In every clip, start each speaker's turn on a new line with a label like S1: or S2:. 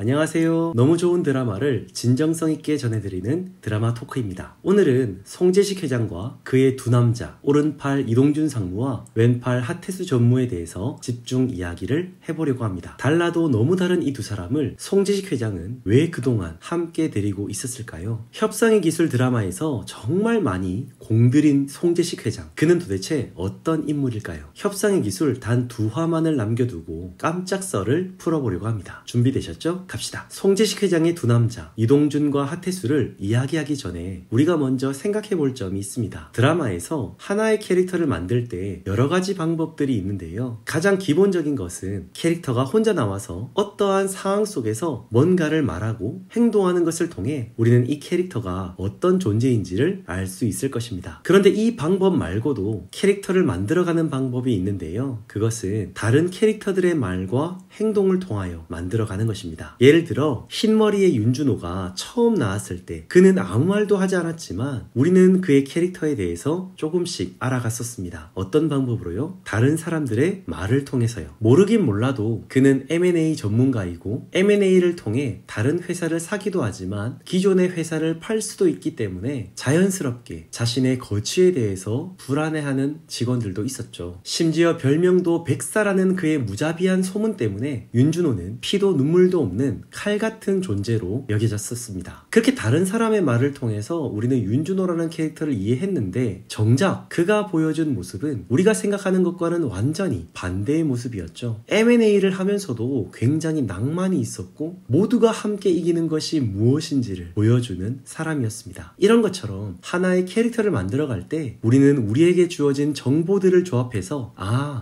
S1: 안녕하세요. 너무 좋은 드라마를 진정성 있게 전해드리는 드라마 토크입니다. 오늘은 송재식 회장과 그의 두 남자, 오른팔 이동준 상무와 왼팔 하태수 전무에 대해서 집중 이야기를 해보려고 합니다. 달라도 너무 다른 이 두 사람을 송재식 회장은 왜 그동안 함께 데리고 있었을까요? 협상의 기술 드라마에서 정말 많이 공들인 송재식 회장, 그는 도대체 어떤 인물일까요? 협상의 기술 단 두 화만을 남겨두고 깜짝 썰을 풀어보려고 합니다. 준비되셨죠? 갑시다. 송재식 회장의 두 남자 이동준과 하태수를 이야기하기 전에 우리가 먼저 생각해볼 점이 있습니다. 드라마에서 하나의 캐릭터를 만들 때 여러 가지 방법들이 있는데요. 가장 기본적인 것은 캐릭터가 혼자 나와서 어떠한 상황 속에서 뭔가를 말하고 행동하는 것을 통해 우리는 이 캐릭터가 어떤 존재인지를 알 수 있을 것입니다. 그런데 이 방법 말고도 캐릭터를 만들어가는 방법이 있는데요. 그것은 다른 캐릭터들의 말과 행동을 통하여 만들어가는 것입니다. 예를 들어 흰머리의 윤준호가 처음 나왔을 때 그는 아무 말도 하지 않았지만 우리는 그의 캐릭터에 대해서 조금씩 알아갔었습니다. 어떤 방법으로요? 다른 사람들의 말을 통해서요. 모르긴 몰라도 그는 M&A 전문가이고 M&A를 통해 다른 회사를 사기도 하지만 기존의 회사를 팔 수도 있기 때문에 자연스럽게 자신의 거취에 대해서 불안해하는 직원들도 있었죠. 심지어 별명도 백사라는 그의 무자비한 소문 때문에 윤준호는 피도 눈물도 없는 칼 같은 존재로 여겨졌었습니다. 그렇게 다른 사람의 말을 통해서 우리는 윤준호라는 캐릭터를 이해했는데 정작 그가 보여준 모습은 우리가 생각하는 것과는 완전히 반대의 모습이었죠. M&A를 하면서도 굉장히 낭만이 있었고 모두가 함께 이기는 것이 무엇인지를 보여주는 사람이었습니다. 이런 것처럼 하나의 캐릭터를 만들어갈 때 우리는 우리에게 주어진 정보들을 조합해서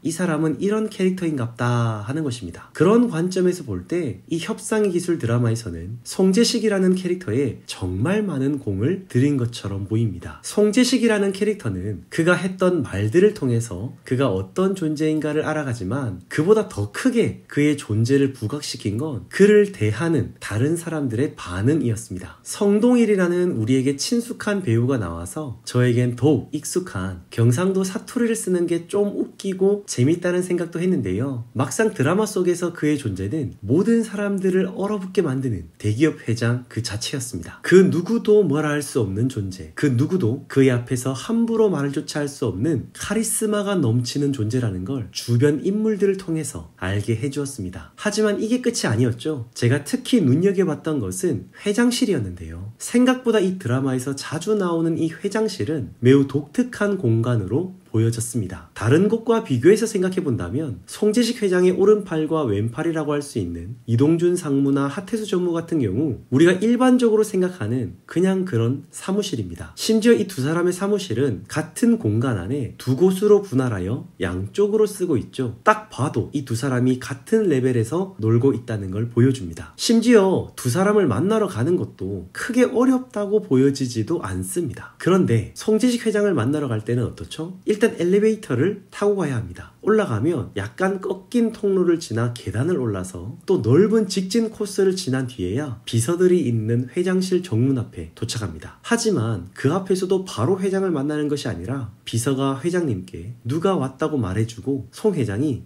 S1: 이 사람은 이런 캐릭터인갑다 하는 것입니다. 그런 관점에서 볼 때 이 협상의 기술 드라마에서는 송재식이라는 캐릭터에 정말 많은 공을 들인 것처럼 보입니다. 송재식이라는 캐릭터는 그가 했던 말들을 통해서 그가 어떤 존재인가를 알아가지만 그보다 더 크게 그의 존재를 부각시킨 건 그를 대하는 다른 사람들의 반응이었습니다. 성동일이라는 우리에게 친숙한 배우가 나와서 저에겐 더욱 익숙한 경상도 사투리를 쓰는 게 좀 웃기고 재밌다는 생각도 했는데요. 막상 드라마 속에서 그의 존재는 모든 사람들을 얼어붙게 만드는 대기업 회장 그 자체였습니다. 그 누구도 뭐라 할 수 없는 존재, 그 누구도 그의 앞에서 함부로 말을 조차 할 수 없는 카리스마가 넘치는 존재라는 걸 주변 인물들을 통해서 알게 해주었습니다. 하지만 이게 끝이 아니었죠. 제가 특히 눈여겨봤던 것은 회장실이었는데요. 생각보다 이 드라마에서 자주 나오는 이 회장실은 매우 독특한 공간으로 보여졌습니다. 다른 곳과 비교해서 생각해본다면 송재식 회장의 오른팔과 왼팔이라고 할 수 있는 이동준 상무나 하태수 전무 같은 경우 우리가 일반적으로 생각하는 그냥 그런 사무실입니다. 심지어 이 두 사람의 사무실은 같은 공간 안에 두 곳으로 분할하여 양쪽으로 쓰고 있죠. 딱 봐도 이 두 사람이 같은 레벨에서 놀고 있다는 걸 보여줍니다. 심지어 두 사람을 만나러 가는 것도 크게 어렵다고 보여지지도 않습니다. 그런데 송재식 회장을 만나러 갈 때는 어떻죠? 일단 엘리베이터를 타고 가야 합니다. 올라가면 약간 꺾인 통로를 지나 계단을 올라서 또 넓은 직진 코스를 지난 뒤에야 비서들이 있는 회장실 정문 앞에 도착합니다. 하지만 그 앞에서도 바로 회장을 만나는 것이 아니라 비서가 회장님께 누가 왔다고 말해주고 송 회장이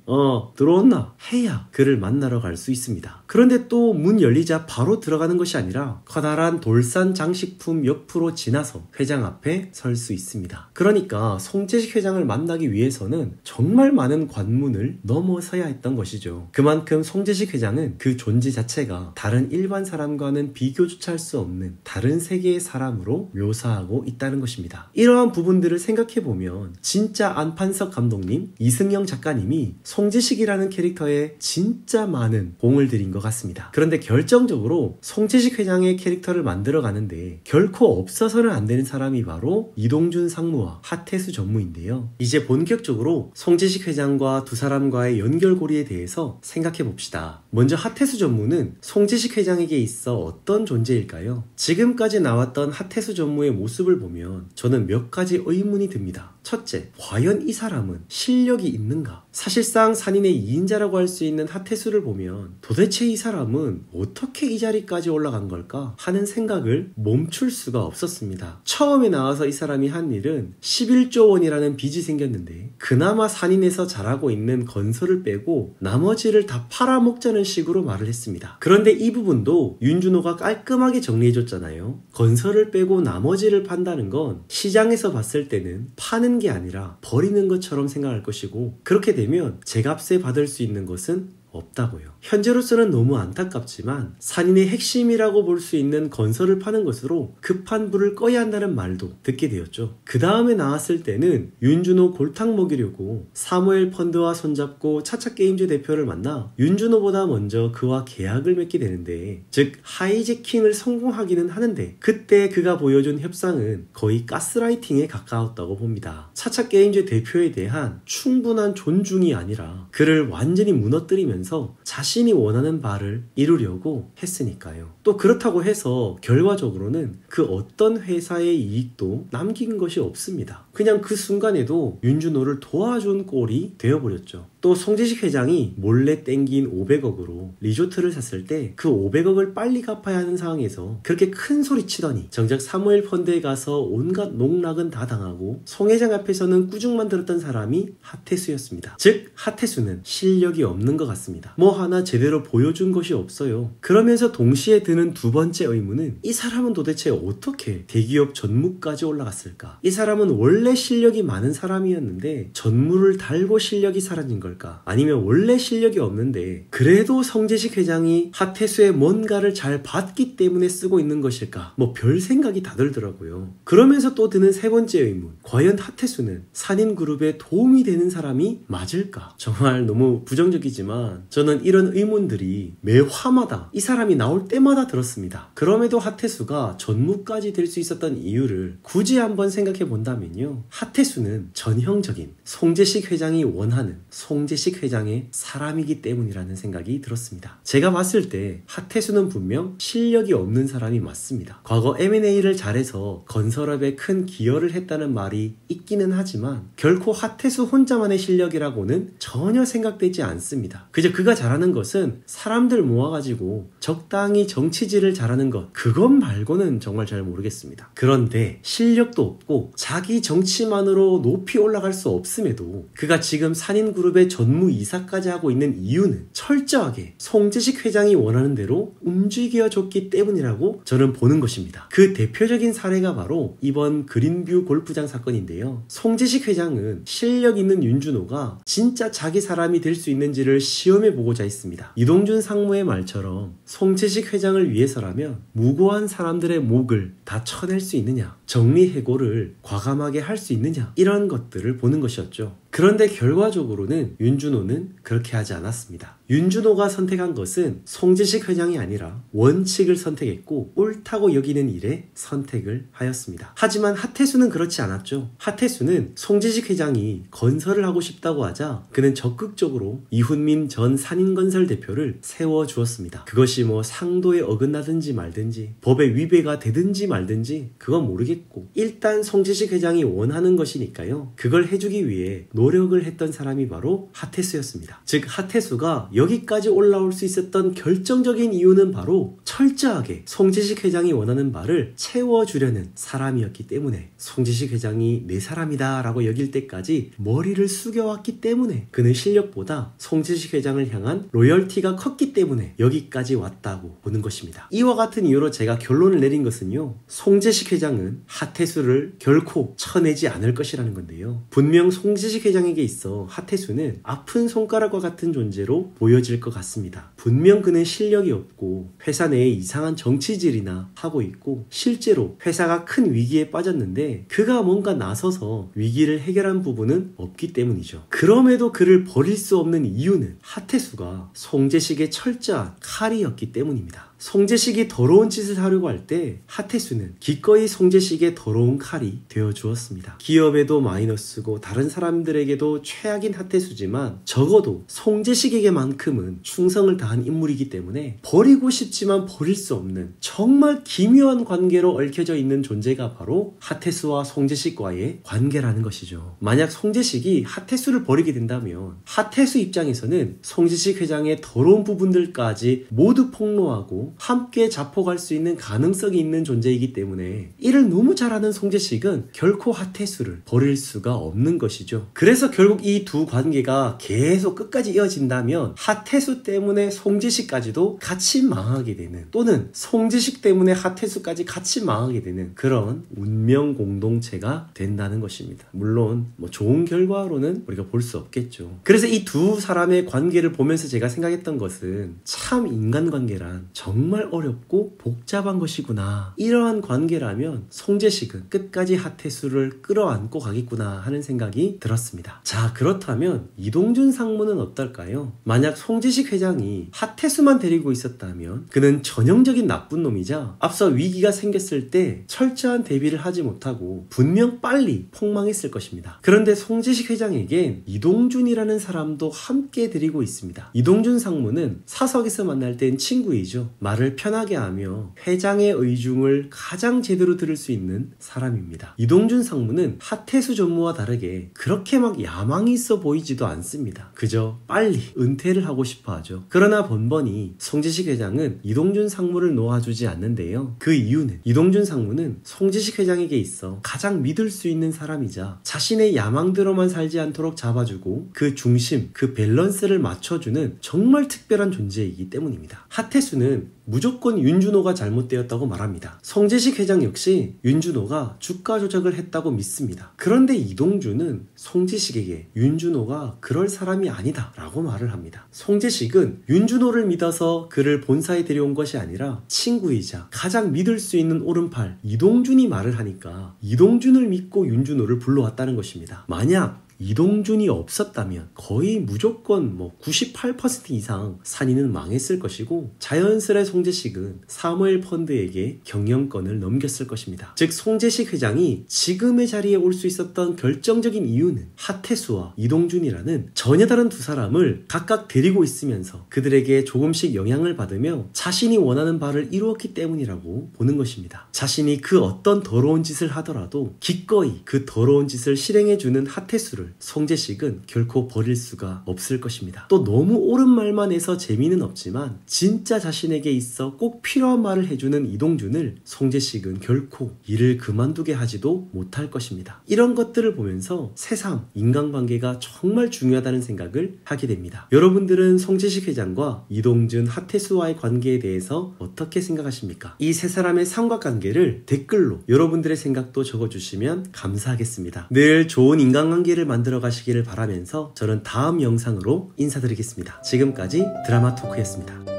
S1: 들어왔나? 해야 그를 만나러 갈 수 있습니다. 그런데 또 문 열리자 바로 들어가는 것이 아니라 커다란 돌산 장식품 옆으로 지나서 회장 앞에 설 수 있습니다. 그러니까 송재식 회장을 만나기 위해서는 정말 많은 관문을 넘어서야 했던 것이죠. 그만큼 송재식 회장은 그 존재 자체가 다른 일반 사람과는 비교조차 할 수 없는 다른 세계의 사람으로 묘사하고 있다는 것입니다. 이러한 부분들을 생각해보면 진짜 안판석 감독님, 이승영 작가님이 송재식이라는 캐릭터에 진짜 많은 공을 들인 것 같습니다. 그런데 결정적으로 송재식 회장의 캐릭터를 만들어가는데 결코 없어서는 안 되는 사람이 바로 이동준 상무와 하태수 전무인데요. 이제 본격적으로 송재식 회장과 두 사람과의 연결고리에 대해서 생각해 봅시다. 먼저 하태수 전무는 송재식 회장에게 있어 어떤 존재일까요? 지금까지 나왔던 하태수 전무의 모습을 보면 저는 몇 가지 의문이 듭니다. 첫째, 과연 이 사람은 실력이 있는가? 사실상 산인의 2인자라고 할 수 있는 하태수를 보면 도대체 이 사람은 어떻게 이 자리까지 올라간 걸까 하는 생각을 멈출 수가 없었습니다. 처음에 나와서 이 사람이 한 일은 11조 원이라는 빚이 생겼는데 그나마 산인에서 잘하고 있는 건설을 빼고 나머지를 다 팔아먹자는 식으로 말을 했습니다. 그런데 이 부분도 윤준호가 깔끔하게 정리해줬잖아요. 건설을 빼고 나머지를 판다는 건 시장에서 봤을 때는 파는 게 아니라 버리는 것처럼 생각할 것이고, 그렇게 되면 제값에 받을 수 있는 것은 없다고요. 현재로서는 너무 안타깝지만 산인의 핵심이라고 볼 수 있는 건설을 파는 것으로 급한 불을 꺼야 한다는 말도 듣게 되었죠. 그 다음에 나왔을 때는 윤준호 골탕 먹이려고 사무엘 펀드와 손잡고 차차게임즈 대표를 만나 윤준호보다 먼저 그와 계약을 맺게 되는데, 즉 하이제킹을 성공하기는 하는데 그때 그가 보여준 협상은 거의 가스라이팅에 가까웠다고 봅니다. 차차게임즈 대표에 대한 충분한 존중이 아니라 그를 완전히 무너뜨리면서 자신이 원하는 바를 이루려고 했으니까요. 또 그렇다고 해서 결과적으로는 그 어떤 회사의 이익도 남긴 것이 없습니다. 그냥 그 순간에도 윤준호를 도와준 꼴이 되어버렸죠. 또 송재식 회장이 몰래 땡긴 500억으로 리조트를 샀을 때 그 500억을 빨리 갚아야 하는 상황에서 그렇게 큰 소리 치더니 정작 사무엘 펀드에 가서 온갖 농락은 다 당하고 송 회장 앞에서는 꾸중만 들었던 사람이 하태수였습니다. 즉 하태수는 실력이 없는 것 같습니다. 뭐 하나 제대로 보여준 것이 없어요. 그러면서 동시에 드는 두 번째 의문은, 이 사람은 도대체 어떻게 대기업 전무까지 올라갔을까? 이 사람은 원래 실력이 많은 사람이었는데 전무를 달고 실력이 사라진 걸까? 아니면 원래 실력이 없는데 그래도 송재식 회장이 하태수의 뭔가를 잘 봤기 때문에 쓰고 있는 것일까? 뭐 별 생각이 다 들더라고요. 그러면서 또 드는 세 번째 의문, 과연 하태수는 산인그룹에 도움이 되는 사람이 맞을까? 정말 너무 부정적이지만 저는 이런 의문들이 매 화마다 이 사람이 나올 때마다 들었습니다. 그럼에도 하태수가 전무까지 될 수 있었던 이유를 굳이 한번 생각해 본다면요, 하태수는 전형적인 송재식 회장이 원하는 송재식 회장의 사람이기 때문이라는 생각이 들었습니다. 제가 봤을 때 하태수는 분명 실력이 없는 사람이 맞습니다. 과거 M&A를 잘해서 건설업에 큰 기여를 했다는 말이 있기는 하지만 결코 하태수 혼자만의 실력이라고는 전혀 생각되지 않습니다. 그저 그가 잘하는 것은 사람들 모아가지고 적당히 정치질을 잘하는 것, 그것 말고는 정말 잘 모르겠습니다. 그런데 실력도 없고 자기 정치만으로 높이 올라갈 수 없음에도 그가 지금 산인그룹의 전무이사까지 하고 있는 이유는 철저하게 송재식 회장이 원하는 대로 움직여줬기 때문이라고 저는 보는 것입니다. 그 대표적인 사례가 바로 이번 그린뷰 골프장 사건인데요. 송재식 회장은 실력 있는 윤준호가 진짜 자기 사람이 될 수 있는지를 시험해보고자 했습니다. 이동준 상무의 말처럼 송재식 회장을 위해서라면 무고한 사람들의 목을 다 쳐낼 수 있느냐, 정리해고를 과감하게 할 수 있느냐, 이런 것들을 보는 것이었죠. 그런데 결과적으로는 윤준호는 그렇게 하지 않았습니다. 윤준호가 선택한 것은 송재식 회장이 아니라 원칙을 선택했고 옳다고 여기는 일에 선택을 하였습니다. 하지만 하태수는 그렇지 않았죠. 하태수는 송재식 회장이 건설을 하고 싶다고 하자 그는 적극적으로 이훈민 전 산인건설 대표를 세워주었습니다. 그것이 뭐 상도에 어긋나든지 말든지 법에 위배가 되든지 말든지 그건 모르겠고, 일단 송재식 회장이 원하는 것이니까요, 그걸 해주기 위해 노력을 했던 사람이 바로 하태수였습니다. 즉 하태수가 여기까지 올라올 수 있었던 결정적인 이유는 바로 철저하게 송재식 회장이 원하는 바를 채워주려는 사람이었기 때문에, 송재식 회장이 내 사람이다 라고 여길 때까지 머리를 숙여왔기 때문에, 그는 실력보다 송재식 회장을 향한 로열티가 컸기 때문에 여기까지 왔다고 보는 것입니다. 이와 같은 이유로 제가 결론을 내린 것은요, 송재식 회장은 하태수를 결코 쳐내지 않을 것이라는 건데요. 분명 송재식 회장에게 있어 하태수는 아픈 손가락과 같은 존재로 보여질 것 같습니다. 분명 그는 실력이 없고 회사 내에 이상한 정치질이나 하고 있고 실제로 회사가 큰 위기에 빠졌는데 그가 뭔가 나서서 위기를 해결한 부분은 없기 때문이죠. 그럼에도 그를 버릴 수 없는 이유는 하태수가 송재식의 철저한 칼이었기 때문입니다. 송재식이 더러운 짓을 하려고 할 때 하태수는 기꺼이 송재식의 더러운 칼이 되어 주었습니다. 기업에도 마이너스고 다른 사람들에게도 최악인 하태수지만 적어도 송재식에게만큼은 충성을 다한 인물이기 때문에 버리고 싶지만 버릴 수 없는 정말 기묘한 관계로 얽혀져 있는 존재가 바로 하태수와 송재식과의 관계라는 것이죠. 만약 송재식이 하태수를 버리게 된다면 하태수 입장에서는 송재식 회장의 더러운 부분들까지 모두 폭로하고 함께 자포갈 수 있는 가능성이 있는 존재이기 때문에 일을 너무 잘하는 송재식은 결코 하태수를 버릴 수가 없는 것이죠. 그래서 결국 이 두 관계가 계속 끝까지 이어진다면 하태수 때문에 송재식까지도 같이 망하게 되는, 또는 송재식 때문에 하태수까지 같이 망하게 되는 그런 운명 공동체가 된다는 것입니다. 물론 좋은 결과로는 우리가 볼 수 없겠죠. 그래서 이 두 사람의 관계를 보면서 제가 생각했던 것은 참 인간관계란 정말 어렵고 복잡한 것이구나. 이러한 관계라면 송재식은 끝까지 하태수를 끌어안고 가겠구나 하는 생각이 들었습니다. 자, 그렇다면 이동준 상무는 어떨까요? 만약 송재식 회장이 하태수만 데리고 있었다면 그는 전형적인 나쁜 놈이자 앞서 위기가 생겼을 때 철저한 대비를 하지 못하고 분명 빨리 폭망했을 것입니다. 그런데 송재식 회장에겐 이동준이라는 사람도 함께 데리고 있습니다. 이동준 상무는 사석에서 만날 땐 친구이죠. 말을 편하게 하며 회장의 의중을 가장 제대로 들을 수 있는 사람입니다. 이동준 상무는 하태수 전무와 다르게 그렇게 막 야망이 있어 보이지도 않습니다. 그저 빨리 은퇴를 하고 싶어 하죠. 그러나 번번이 송재식 회장은 이동준 상무를 놓아주지 않는데요. 그 이유는 이동준 상무는 송재식 회장에게 있어 가장 믿을 수 있는 사람이자 자신의 야망대로만 살지 않도록 잡아주고 그 중심, 그 밸런스를 맞춰주는 정말 특별한 존재이기 때문입니다. 하태수는 무조건 윤준호가 잘못되었다고 말합니다. 송재식 회장 역시 윤준호가 주가 조작을 했다고 믿습니다. 그런데 이동준은 송재식에게 윤준호가 그럴 사람이 아니다 라고 말을 합니다. 송재식은 윤준호를 믿어서 그를 본사에 데려온 것이 아니라 친구이자 가장 믿을 수 있는 오른팔 이동준이 말을 하니까 이동준을 믿고 윤준호를 불러왔다는 것입니다. 만약 이동준이 없었다면 거의 무조건 98% 이상 산이는 망했을 것이고 자연스레 송재식은 사무엘 펀드에게 경영권을 넘겼을 것입니다. 즉 송재식 회장이 지금의 자리에 올 수 있었던 결정적인 이유는 하태수와 이동준이라는 전혀 다른 두 사람을 각각 데리고 있으면서 그들에게 조금씩 영향을 받으며 자신이 원하는 바를 이루었기 때문이라고 보는 것입니다. 자신이 그 어떤 더러운 짓을 하더라도 기꺼이 그 더러운 짓을 실행해주는 하태수를 송재식은 결코 버릴 수가 없을 것입니다. 또 너무 옳은 말만 해서 재미는 없지만 진짜 자신에게 있어 꼭 필요한 말을 해주는 이동준을 송재식은 결코 일을 그만두게 하지도 못할 것입니다. 이런 것들을 보면서 새삼 인간관계가 정말 중요하다는 생각을 하게 됩니다. 여러분들은 송재식 회장과 이동준, 하태수와의 관계에 대해서 어떻게 생각하십니까? 이 세 사람의 삼각관계를 댓글로 여러분들의 생각도 적어주시면 감사하겠습니다. 늘 좋은 인간관계를 만들어 가시기를 바라면서 저는 다음 영상으로 인사드리겠습니다. 지금까지 드라마 토크였습니다.